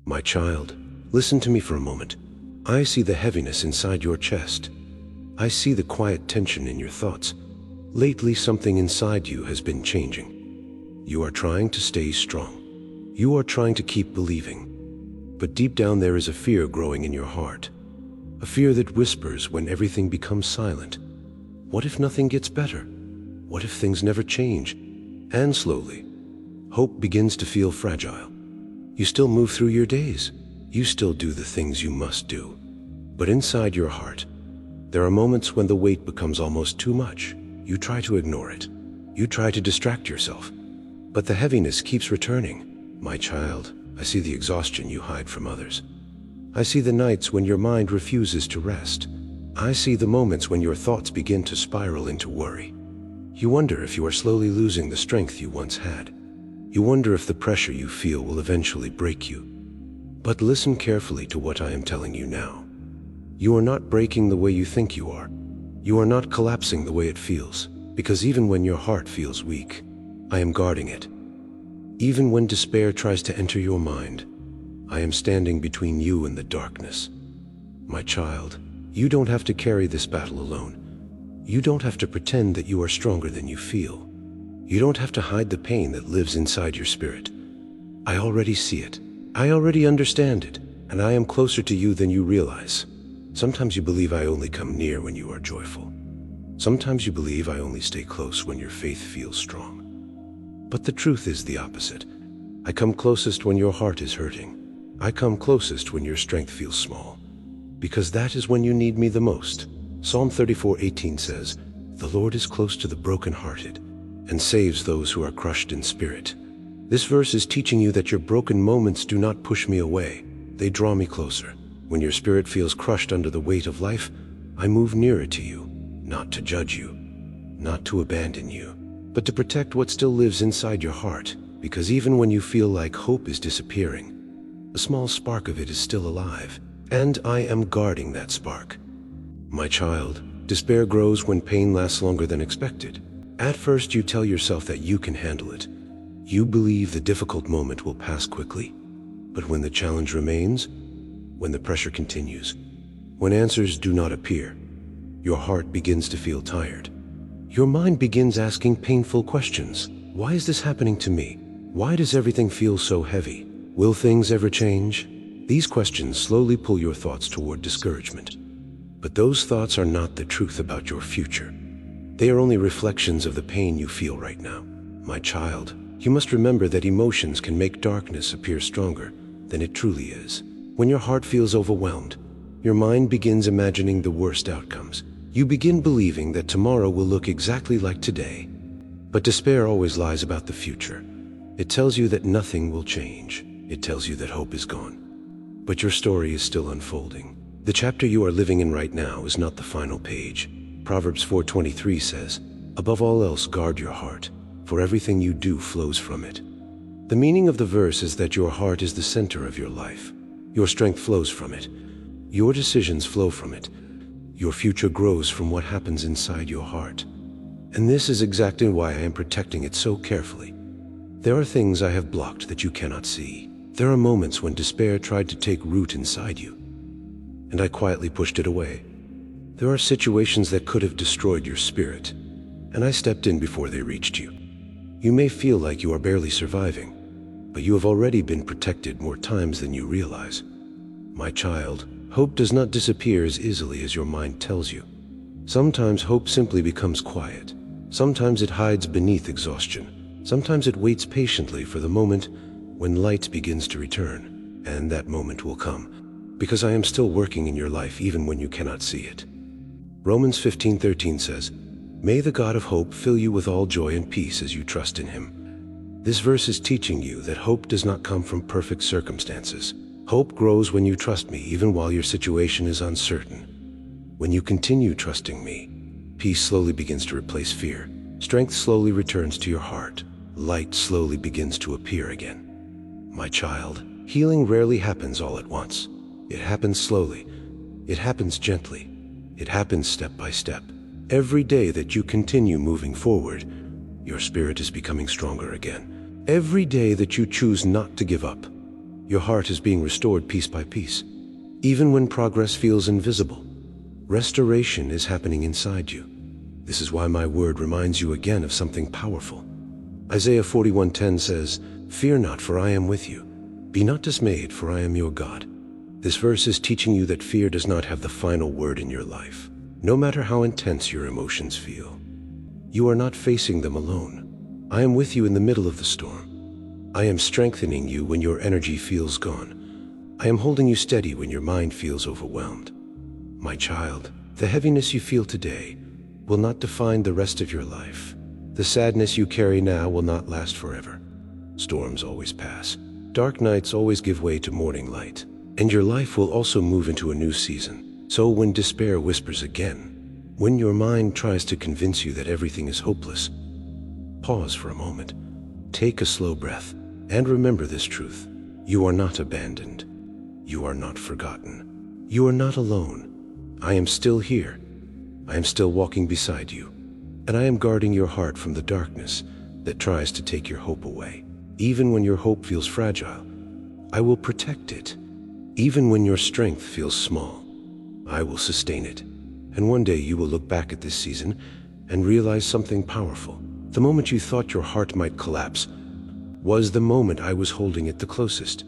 My child, listen to me for a moment. I see the heaviness inside your chest. I see the quiet tension in your thoughts. Lately, something inside you has been changing. You are trying to stay strong. You are trying to keep believing. But deep down there is a fear growing in your heart. A fear that whispers when everything becomes silent. What if nothing gets better? What if things never change? And slowly, hope begins to feel fragile. You still move through your days. You still do the things you must do. But inside your heart, there are moments when the weight becomes almost too much. You try to ignore it. You try to distract yourself. But the heaviness keeps returning. My child, I see the exhaustion you hide from others. I see the nights when your mind refuses to rest. I see the moments when your thoughts begin to spiral into worry. You wonder if you are slowly losing the strength you once had. You wonder if the pressure you feel will eventually break you. But listen carefully to what I am telling you now. You are not breaking the way you think you are. You are not collapsing the way it feels, because even when your heart feels weak, I am guarding it. Even when despair tries to enter your mind, I am standing between you and the darkness. My child, you don't have to carry this battle alone. You don't have to pretend that you are stronger than you feel. You don't have to hide the pain that lives inside your spirit. I already see it. I already understand it, and I am closer to you than you realize. Sometimes you believe I only come near when you are joyful. Sometimes you believe I only stay close when your faith feels strong. But the truth is the opposite. I come closest when your heart is hurting. I come closest when your strength feels small. Because that is when you need me the most. Psalm 34:18 says, "The Lord is close to the brokenhearted and saves those who are crushed in spirit." This verse is teaching you that your broken moments do not push me away. They draw me closer. When your spirit feels crushed under the weight of life, I move nearer to you, not to judge you, not to abandon you, but to protect what still lives inside your heart. Because even when you feel like hope is disappearing, a small spark of it is still alive, and I am guarding that spark. My child, despair grows when pain lasts longer than expected. At first, you tell yourself that you can handle it. You believe the difficult moment will pass quickly. But when the challenge remains, when the pressure continues, when answers do not appear, your heart begins to feel tired. Your mind begins asking painful questions. Why is this happening to me? Why does everything feel so heavy? Will things ever change? These questions slowly pull your thoughts toward discouragement. But those thoughts are not the truth about your future. They are only reflections of the pain you feel right now. My child, you must remember that emotions can make darkness appear stronger than it truly is. When your heart feels overwhelmed, your mind begins imagining the worst outcomes. You begin believing that tomorrow will look exactly like today. But despair always lies about the future. It tells you that nothing will change. It tells you that hope is gone. But your story is still unfolding. The chapter you are living in right now is not the final page. Proverbs 4:23 says, "Above all else, guard your heart, for everything you do flows from it." The meaning of the verse is that your heart is the center of your life. Your strength flows from it. Your decisions flow from it. Your future grows from what happens inside your heart. And this is exactly why I am protecting it so carefully. There are things I have blocked that you cannot see. There are moments when despair tried to take root inside you, and I quietly pushed it away. There are situations that could have destroyed your spirit, and I stepped in before they reached you. You may feel like you are barely surviving, but you have already been protected more times than you realize. My child, hope does not disappear as easily as your mind tells you. Sometimes hope simply becomes quiet. Sometimes it hides beneath exhaustion. Sometimes it waits patiently for the moment when light begins to return. And that moment will come, because I am still working in your life even when you cannot see it. Romans 15:13 says, "May the God of hope fill you with all joy and peace as you trust in him." This verse is teaching you that hope does not come from perfect circumstances. Hope grows when you trust me even while your situation is uncertain. When you continue trusting me, peace slowly begins to replace fear. Strength slowly returns to your heart. Light slowly begins to appear again. My child, healing rarely happens all at once. It happens slowly. It happens gently. It happens step by step. Every day that you continue moving forward, your spirit is becoming stronger again. Every day that you choose not to give up, Your heart is being restored piece by piece. Even when progress feels invisible, restoration is happening inside you. This is why my word reminds you again of something powerful. Isaiah 41:10 says, "Fear not, for I am with you. Be not dismayed, for I am your God." This verse is teaching you that fear does not have the final word in your life, no matter how intense your emotions feel. You are not facing them alone. I am with you in the middle of the storm. I am strengthening you when your energy feels gone. I am holding you steady when your mind feels overwhelmed. My child, the heaviness you feel today will not define the rest of your life. The sadness you carry now will not last forever. Storms always pass. Dark nights always give way to morning light. And your life will also move into a new season. So when despair whispers again, when your mind tries to convince you that everything is hopeless, pause for a moment, take a slow breath, and remember this truth. You are not abandoned. You are not forgotten. You are not alone. I am still here. I am still walking beside you. And I am guarding your heart from the darkness that tries to take your hope away. Even when your hope feels fragile, I will protect it. Even when your strength feels small, I will sustain it. And one day you will look back at this season and realize something powerful. The moment you thought your heart might collapse was the moment I was holding it the closest.